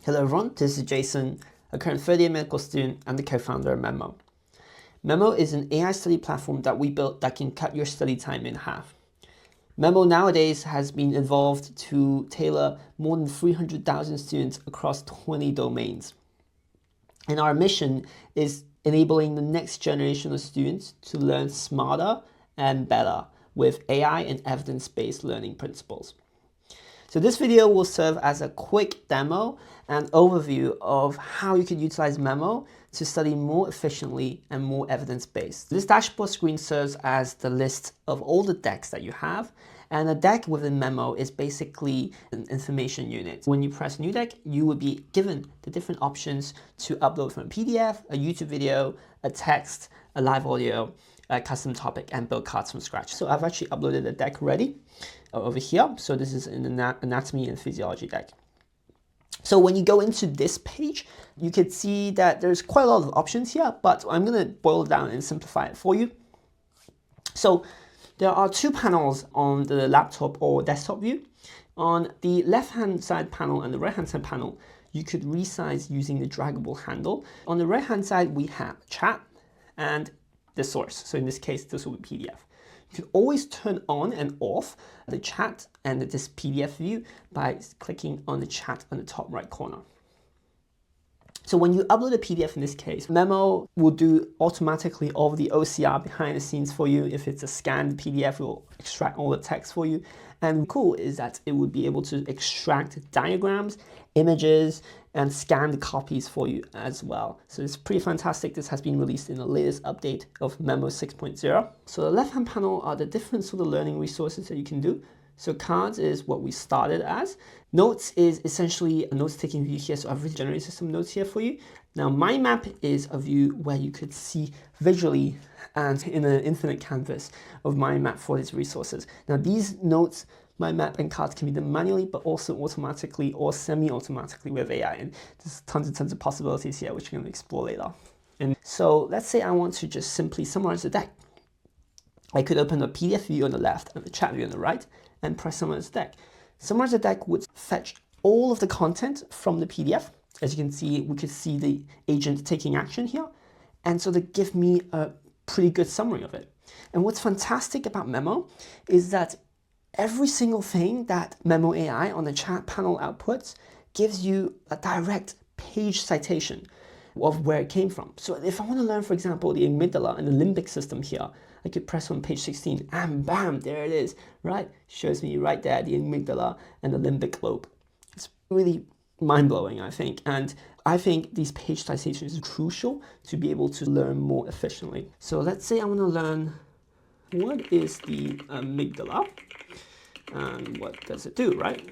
Hello everyone, this is Jason, a current third-year medical student and the co-founder of Memo. Memo is an AI study platform that we built that can cut your study time in half. Memo nowadays has been evolved to tailor more than 300,000 students across 20 domains. And our mission is enabling the next generation of students to learn smarter and better with AI and evidence-based learning principles. So this video will serve as a quick demo and overview of how you can utilize Memo to study more efficiently and more evidence-based. This dashboard screen serves as the list of all the decks that you have, and a deck within Memo is basically an information unit. When you press new deck, you will be given the different options to upload from a PDF, a YouTube video, a text, a live audio, a custom topic, and build cards from scratch. So I've actually uploaded a deck already over here. So this is an anatomy and physiology deck. So when you go into this page, you can see that there's quite a lot of options here, but I'm going to boil it down and simplify it for you. So there are two panels on the laptop or desktop view. On the left-hand side panel and the right-hand side panel, you could resize using the draggable handle. On the right-hand side, we have chat and the source. So in this case, this will be PDF. You can always turn on and off the chat and this PDF view by clicking on the chat on the top right corner. So when you upload a PDF in this case, Memo will do automatically all of the OCR behind the scenes for you. If it's a scanned PDF, it will extract all the text for you. And cool is that it would be able to extract diagrams, images, and scanned copies for you as well. So it's pretty fantastic. This has been released in the latest update of Memo 6.0. So the left-hand panel are the different sort of learning resources that you can do. So cards is what we started as. Notes is essentially a notes-taking view here. So I've really generated some notes here for you. Now, mind map is a view where you could see visually and in an infinite canvas of mind map for these resources. Now, these notes, mind map, and cards can be done manually, but also automatically or semi-automatically with AI. And there's tons and tons of possibilities here, which we're going to explore later. And so let's say I want to just simply summarize the deck. I could open the PDF view on the left and the chat view on the right and press summarize the deck. Summarize the deck would fetch all of the content from the PDF. As you can see, we could see the agent taking action here. And so they give me a pretty good summary of it. And what's fantastic about Memo is that every single thing that Memo AI on the chat panel outputs gives you a direct page citation of where it came from. So if I want to learn, for example, the amygdala and the limbic system here, I could press on page 16 and bam, there it is, right? Shows me right there the amygdala and the limbic lobe. It's really mind-blowing, I think. And I think these page citations are crucial to be able to learn more efficiently. So let's say I want to learn what is the amygdala and what does it do, right?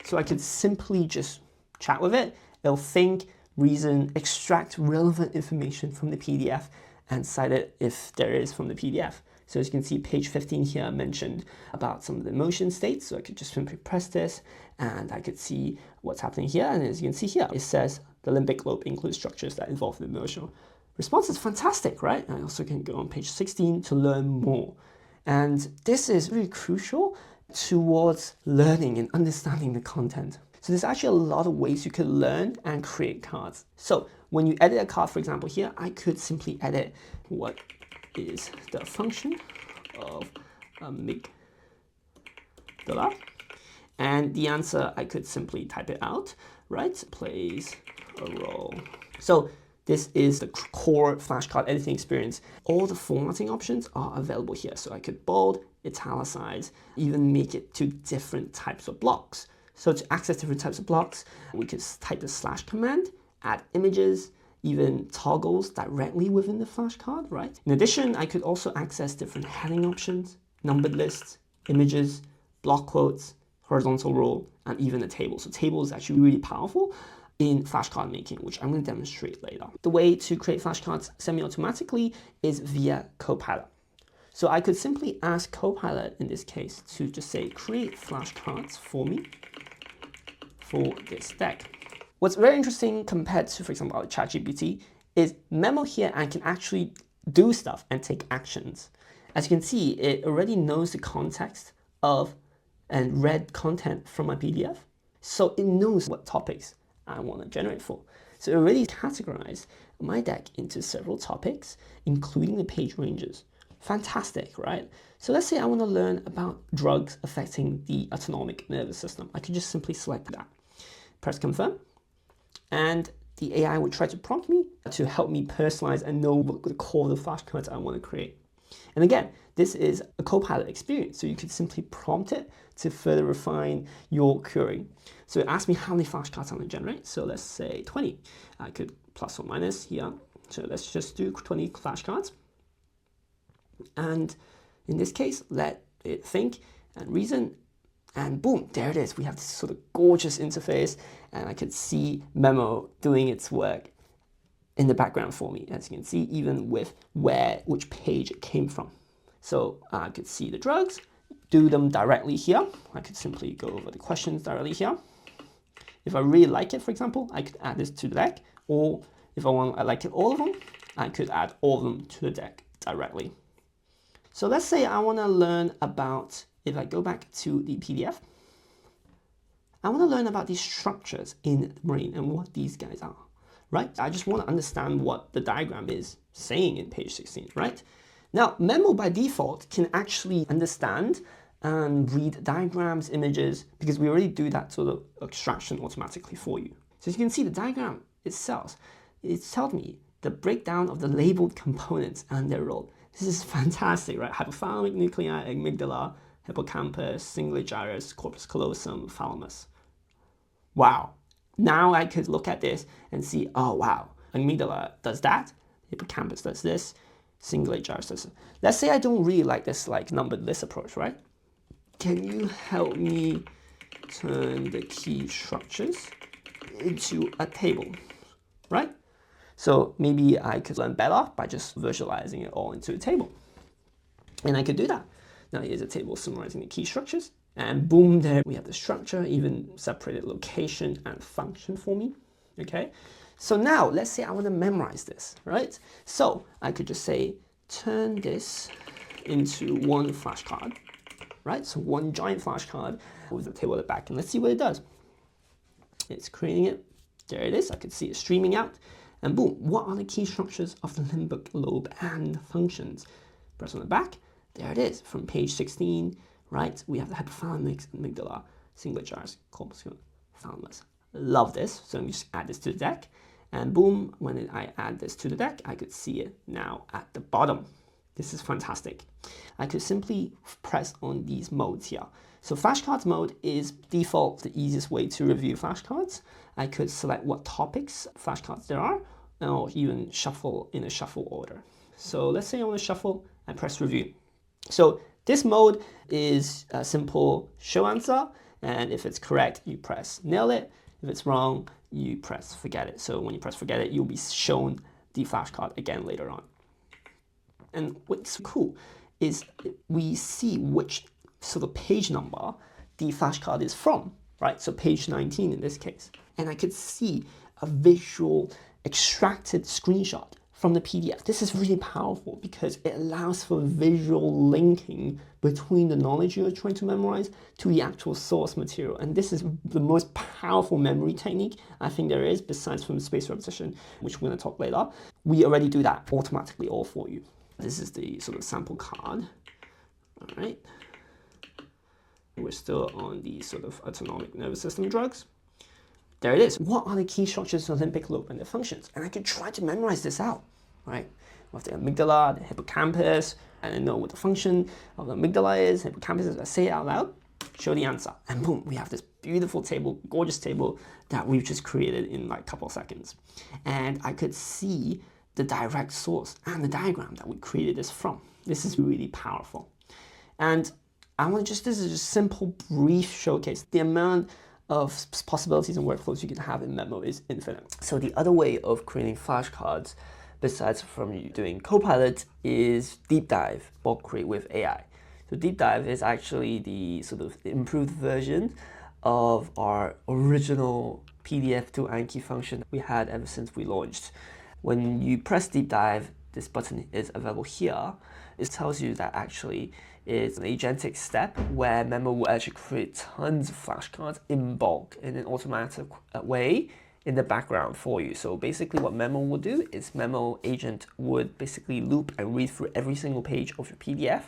So I could simply just chat with it. It'll think, reason, extract relevant information from the PDF and cite it if there is from the PDF. So as you can see, page 15 here mentioned about some of the emotion states. So I could just simply press this and I could see what's happening here. And as you can see here, it says the limbic lobe includes structures that involve the emotional response. It's fantastic, right? I also can go on page 16 to learn more. And this is really crucial towards learning and understanding the content. So there's actually a lot of ways you can learn and create cards. So when you edit a card, for example, here, I could simply edit what is the function of amygdala. And the answer, I could simply type it out, right? Plays a role. So this is the core flashcard editing experience. All the formatting options are available here. So I could bold, italicize, even make it to different types of blocks. So to access different types of blocks, we could type the slash command, add images, even toggles directly within the flashcard, right? In addition, I could also access different heading options, numbered lists, images, block quotes, horizontal row, and even a table. So table is actually really powerful in flashcard making, which I'm going to demonstrate later. The way to create flashcards semi-automatically is via Copilot. So I could simply ask Copilot in this case to just say, create flashcards for me for this deck. What's very interesting compared to, for example, ChatGPT is Memo here and can actually do stuff and take actions. As you can see, it already knows the context of and read content from my PDF. So it knows what topics I want to generate for. So it already categorized my deck into several topics, including the page ranges. Fantastic, right? So let's say I want to learn about drugs affecting the autonomic nervous system. I could just simply select that, press confirm, and the AI would try to prompt me to help me personalize and know what the core of the flashcards I want to create. And again, this is a Copilot experience, so you could simply prompt it to further refine your query. So it asked me how many flashcards I want to generate. So let's say 20. I could plus or minus here. So let's just do 20 flashcards. And in this case, let it think and reason, and boom, there it is. We have this sort of gorgeous interface, and I could see Memo doing its work in the background for me, as you can see, even with which page it came from. So I could see the drugs, do them directly here. I could simply go over the questions directly here. If I really like it, for example, I could add this to the deck, or if I like it all of them, I could add all of them to the deck directly. So let's say I want to learn about, if I go back to the PDF, I want to learn about these structures in the brain and what these guys are, right? I just want to understand what the diagram is saying in page 16, right? Now, Memo by default can actually understand and read diagrams, images, because we already do that sort of extraction automatically for you. So as you can see, the diagram itself, it tells me the breakdown of the labeled components and their role. This is fantastic, right? Hypothalamic nuclei, amygdala, hippocampus, cingulate gyrus, corpus callosum, thalamus. Wow. Now I could look at this and see, oh wow, amygdala does that, hippocampus does this, cingulate gyrus does this. Let's say I don't really like this numbered list approach, right? Can you help me turn the key structures into a table, right? So maybe I could learn better by just visualizing it all into a table. And I could do that. Now here's a table summarizing the key structures. And boom, there we have the structure, even separated location and function for me, okay? So now let's say I want to memorize this, right? So I could just say, turn this into one flashcard, right? So one giant flashcard with the table at the back, and let's see what it does. It's creating it. There it is. I could see it streaming out. And boom, what are the key structures of the limbic lobe and functions? Press on the back. There it is. From page 16, right? We have the hypothalamic, amygdala, cingulate gyrus, corpus callosum, thalamus. Love this. So let me just add this to the deck. And boom, when I add this to the deck, I could see it now at the bottom. This is fantastic. I could simply press on these modes here. So flashcards mode is default the easiest way to review flashcards. I could select what topics flashcards there are, or even shuffle in a shuffle order. So let's say I want to shuffle, I press review. So this mode is a simple show answer, and if it's correct, you press nail it. If it's wrong, you press forget it. So when you press forget it, you'll be shown the flashcard again later on. And what's cool is we see which sort of page number the flashcard is from, right? So page 19 in this case. And I could see a visual extracted screenshot from the PDF. This is really powerful because it allows for visual linking between the knowledge you're trying to memorize to the actual source material. And this is the most powerful memory technique I think there is, besides from spaced repetition, which we're going to talk later. We already do that automatically all for you. This is the sort of sample card. All right. We're still on the sort of autonomic nervous system drugs. There it is. What are the key structures of the limbic lobe and their functions? And I can try to memorize this out, right? With the amygdala, the hippocampus, and I know what the function of the amygdala is, hippocampus is. I say it out loud, show the answer. And boom, we have this beautiful table, gorgeous table that we've just created in like a couple of seconds. And I could see the direct source and the diagram that we created this from. This is really powerful. And I want to just, this is just a simple, brief showcase. The amount of possibilities and workflows you can have in Memo is infinite. So the other way of creating flashcards, besides from you doing Copilot, is DeepDive, bulk create with AI. So DeepDive is actually the sort of improved version of our original PDF to Anki function we had ever since we launched. When you press DeepDive, this button is available here. It tells you that actually it's an agentic step where Memo will actually create tons of flashcards in bulk in an automatic way in the background for you. So basically what Memo will do is Memo agent would basically loop and read through every single page of your PDF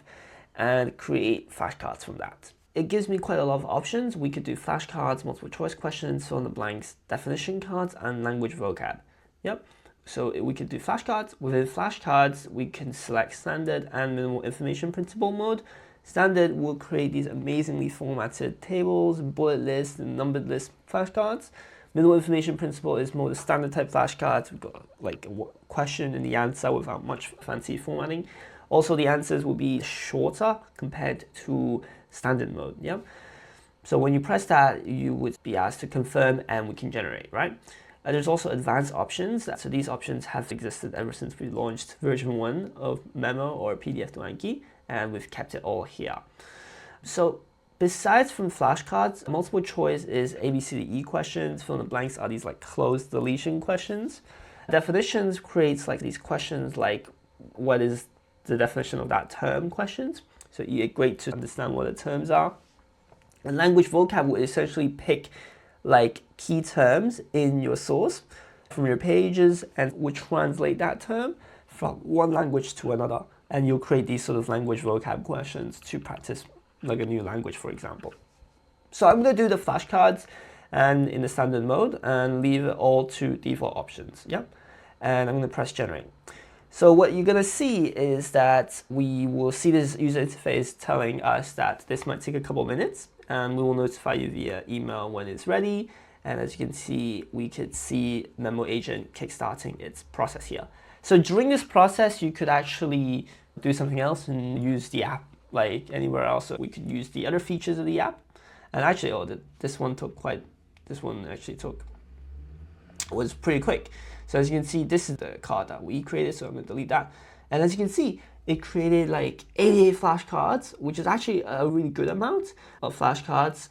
and create flashcards from that. It gives me quite a lot of options. We could do flashcards, multiple choice questions, fill in the blanks, definition cards, and language vocab. Yep. So we could do flashcards. Within flashcards, we can select standard and minimal information principle mode. Standard will create these amazingly formatted tables, bullet lists, and numbered list flashcards. Minimal information principle is more the standard type flashcards. We've got like a question and the answer without much fancy formatting. Also, the answers will be shorter compared to standard mode. Yeah. So when you press that, you would be asked to confirm and we can generate, right? There's also advanced options. So these options have existed ever since we launched version 1 of Memo or PDF to Anki, and we've kept it all here. So besides from flashcards, multiple choice is A, B, C, D, E questions. Fill in the blanks are these like close deletion questions. Definitions creates like these questions like what is the definition of that term questions. So it's great to understand what the terms are. And language vocab will essentially pick like key terms in your source from your pages and will translate that term from one language to another. And you'll create these sort of language vocab questions to practice like a new language, for example. So I'm going to do the flashcards and in the standard mode and leave it all to default options. Yep. And I'm going to press generate. So what you're going to see is that we will see this user interface telling us that this might take a couple of minutes, and we will notify you via email when it's ready. And as you can see, we could see Memo agent kickstarting its process here. So during this process, you could actually do something else and use the app like anywhere else. So we could use the other features of the app. And actually, this one was pretty quick. So as you can see, this is the card that we created, so I'm going to delete that. And as you can see, it created like 88 flashcards, which is actually a really good amount of flashcards.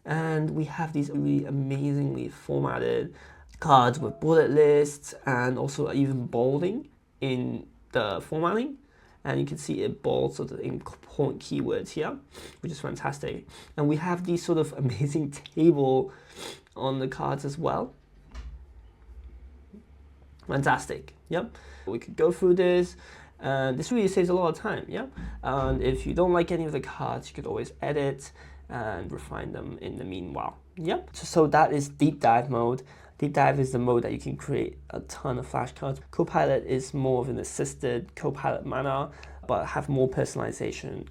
And we have these really amazingly formatted cards with bullet lists and also even bolding in the formatting. And you can see it bolds sort of important keywords here, which is fantastic. And we have these sort of amazing table on the cards as well. Fantastic. Yep. We could go through this. This really saves a lot of time. Yeah. And if you don't like any of the cards, you could always edit and refine them in the meanwhile. Yep. So that is DeepDive mode. DeepDive is the mode that you can create a ton of flashcards. Copilot is more of an assisted Copilot manner, but have more personalization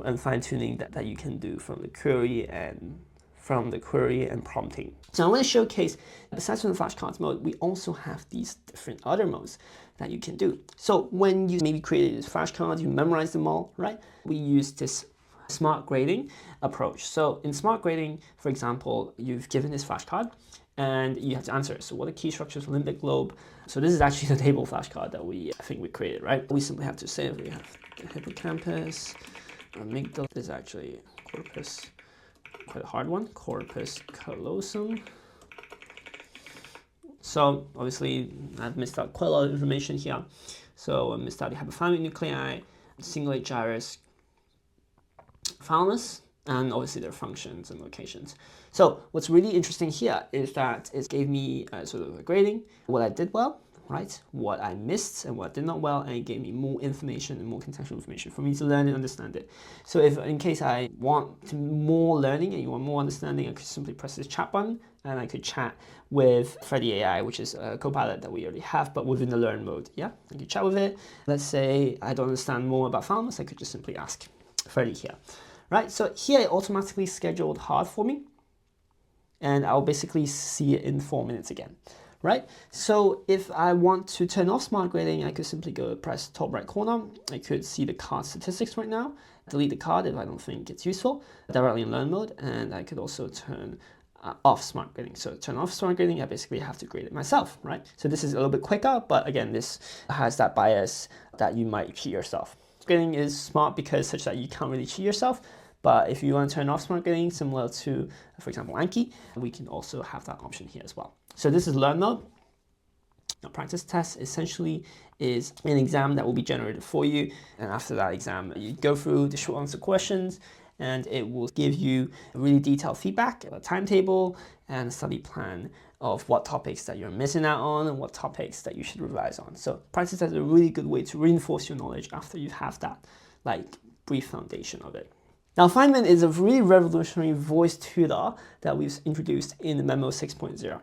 and fine-tuning that you can do from the query and prompting. So I want to showcase, besides from the flashcards mode, we also have these different other modes that you can do. So when you maybe created these flashcards, you memorize them all, right? We use this smart grading approach. So in smart grading, for example, you've given this flashcard and you have to answer it. So what are key structures of limbic lobe? So this is actually the table flashcard that I think we created, right? We simply have to say we have the hippocampus, amygdala is actually corpus, quite a hard one, corpus callosum. So obviously I've missed out quite a lot of information here. So I missed out the hypothalamic nuclei, cingulate gyrus, thalamus, and obviously their functions and locations. So what's really interesting here is that it gave me sort of a grading, what I did well, right? What I missed and what I did not well, and it gave me more information and more contextual information for me to learn and understand it. So if in case I want more learning and you want more understanding, I could simply press this chat button and I could chat with Freddy AI, which is a Copilot that we already have, but within the learn mode. Yeah, I could chat with it. Let's say I don't understand more about thalamus, I could just simply ask Freddy here. Right, so here it automatically scheduled hard for me, and I'll basically see it in 4 minutes again, right? So if I want to turn off smart grading, I could simply go press top right corner. I could see the card statistics right now, delete the card if I don't think it's useful, directly in learn mode, and I could also turn off smart grading. So turn off smart grading, I basically have to grade it myself, right? So this is a little bit quicker, but again, this has that bias that you might cheat yourself. Grading is smart because such that you can't really cheat yourself, but if you want to turn off smart grading, similar to, for example, Anki, we can also have that option here as well. So this is learn mode. A practice test essentially is an exam that will be generated for you, and after that exam, you go through the short answer questions, and it will give you really detailed feedback, a timetable, and a study plan of what topics that you're missing out on and what topics that you should revise on. So practice is a really good way to reinforce your knowledge after you have that like brief foundation of it. Now, Feynman is a really revolutionary voice tutor that we've introduced in Memo 6.0.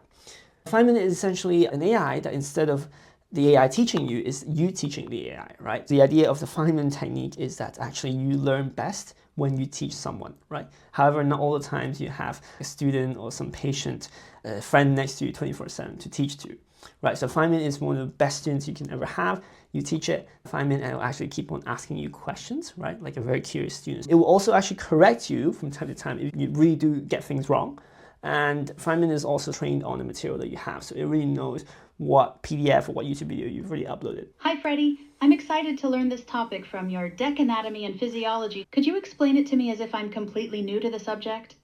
Feynman is essentially an AI that instead of the AI teaching you, is you teaching the AI, right? The idea of the Feynman technique is that actually you learn best when you teach someone, right? However, not all the times you have a student or some patient, a friend next to you 24/7 to teach to, right? So Feynman is one of the best students you can ever have. You teach it, Feynman, and it will actually keep on asking you questions, right? Like a very curious student. It will also actually correct you from time to time if you really do get things wrong. And Feynman is also trained on the material that you have, so it really knows what PDF or what YouTube video you've really uploaded. Hi, Freddie. I'm excited to learn this topic from your deck anatomy and physiology. Could you explain it to me as if I'm completely new to the subject?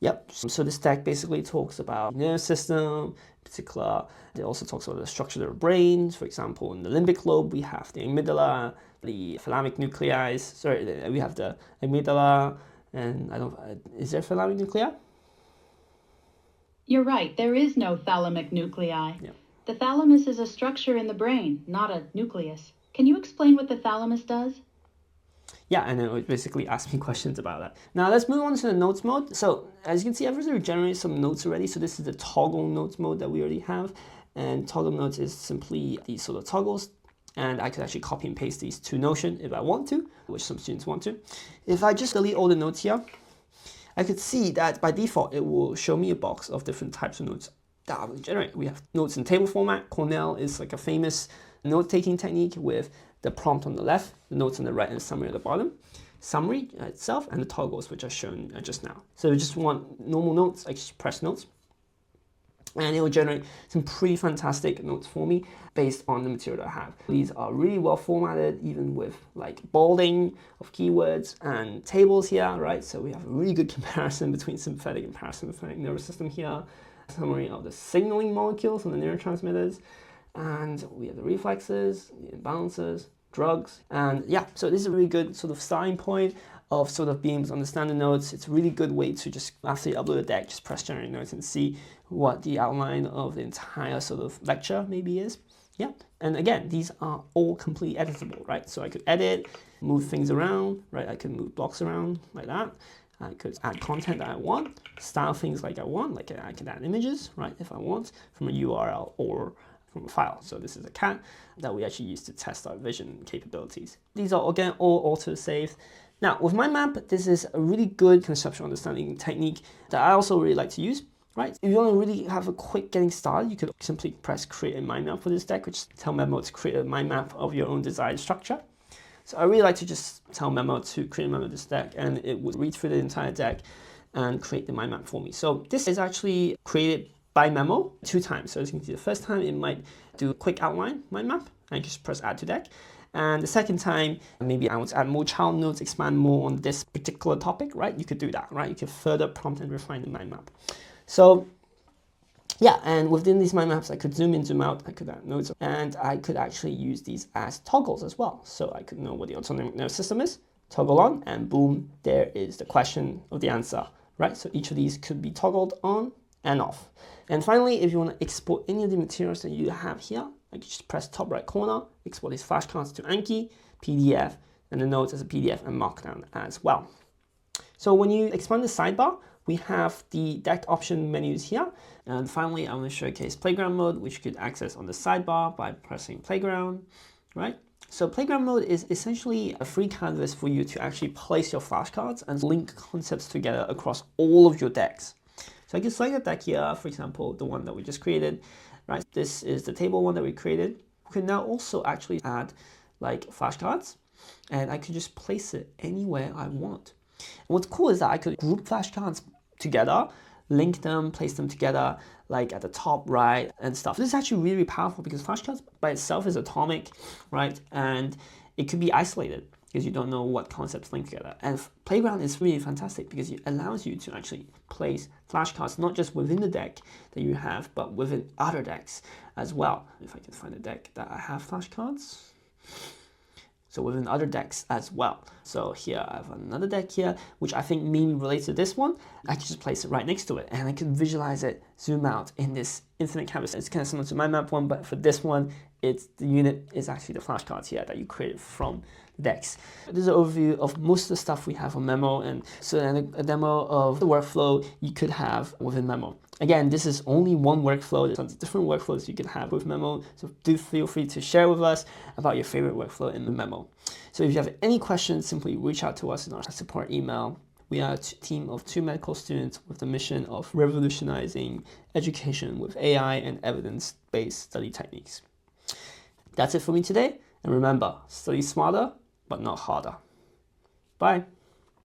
Yep, so this deck basically talks about the nervous system, in particular. It also talks about the structure of the brain. For example, in the limbic lobe, we have the amygdala, the thalamic nuclei. Sorry, we have the amygdala, and is there thalamic nuclei? You're right, there is no thalamic nuclei. Yeah. The thalamus is a structure in the brain, not a nucleus. Can you explain what the thalamus does? Yeah, and it would basically ask me questions about that. Now let's move on to the notes mode. So as you can see, I've already generated some notes already. So this is the toggle notes mode that we already have. And toggle notes is simply these sort of toggles. And I could actually copy and paste these to Notion if I want to, which some students want to. If I just delete all the notes here, I could see that by default, it will show me a box of different types of notes that I will generate. We have notes in table format. Cornell is like a famous note-taking technique with the prompt on the left, the notes on the right, and the summary at the bottom. Summary itself and the toggles, which are shown just now. So if you just want normal notes, I just press notes, and it will generate some pretty fantastic notes for me based on the material that I have. These are really well formatted, even with like bolding of keywords and tables here, right? So we have a really good comparison between sympathetic and parasympathetic nervous system here. Summary of the signaling molecules and the neurotransmitters. And we have the reflexes, the imbalances, drugs. And yeah, so this is a really good sort of starting point of sort of being able to understand the notes. It's a really good way to just, after you upload a deck, just press generate notes and see what the outline of the entire sort of lecture maybe is. Yeah, and again, these are all completely editable, right? So I could edit, move things around, right? I could move blocks around like that. I could add content that I want, style things like I want, like I could add images, right? If I want, from a URL or from a file. So this is a cat that we actually use to test our vision capabilities. These are again all auto-saved. Now with my map, this is a really good conceptual understanding technique that I also really like to use. Right? If you want to really have a quick getting started, you could simply press create a mind map for this deck, which tell Memo to create a mind map of your own desired structure. So I really like to just tell Memo to create a mind map of this deck, and it would read through the entire deck and create the mind map for me. So this is actually created by Memo 2 times. So as you can see, the first time it might do a quick outline mind map, and just press add to deck. And the second time, maybe I want to add more child notes, expand more on this particular topic, right? You could do that, right? You could further prompt and refine the mind map. So yeah, and within these mind maps, I could zoom in, zoom out, I could add notes, and I could actually use these as toggles as well. So I could know what the autonomic nervous system is, toggle on, and boom, there is the question of the answer, right? So each of these could be toggled on and off. And finally, if you want to export any of the materials that you have here, I can just press top right corner, export these flashcards to Anki, PDF, and the notes as a PDF and Markdown as well. So when you expand the sidebar, we have the deck option menus here. And finally, I want to showcase playground mode, which you could access on the sidebar by pressing playground, right? So playground mode is essentially a free canvas for you to actually place your flashcards and link concepts together across all of your decks. So I can select a deck here, for example, the one that we just created, right? This is the table one that we created. We can now also actually add like flashcards, and I could just place it anywhere I want. And what's cool is that I could group flashcards together, link them, place them together, like at the top right and stuff. This is actually really powerful because flashcards by itself is atomic, right? And it could be isolated because you don't know what concepts link together. And Playground is really fantastic because it allows you to actually place flashcards not just within the deck that you have, but within other decks as well. If I can find a deck that I have flashcards. so within other decks as well. So here I have another deck here, which I think mainly relates to this one. I can just place it right next to it and I can visualize it, zoom out in this infinite canvas. It's kind of similar to my map one, but for this one, the unit is actually the flashcards here that you created from decks. This is an overview of most of the stuff we have on Memo, and so then a demo of the workflow you could have within Memo. Again, this is only one workflow. There's tons of different workflows you could have with Memo, so do feel free to share with us about your favorite workflow in the Memo. So if you have any questions, simply reach out to us in our support email. We are a team of 2 medical students with the mission of revolutionizing education with AI and evidence-based study techniques. That's it for me today, and remember, study smarter, but not harder. Bye.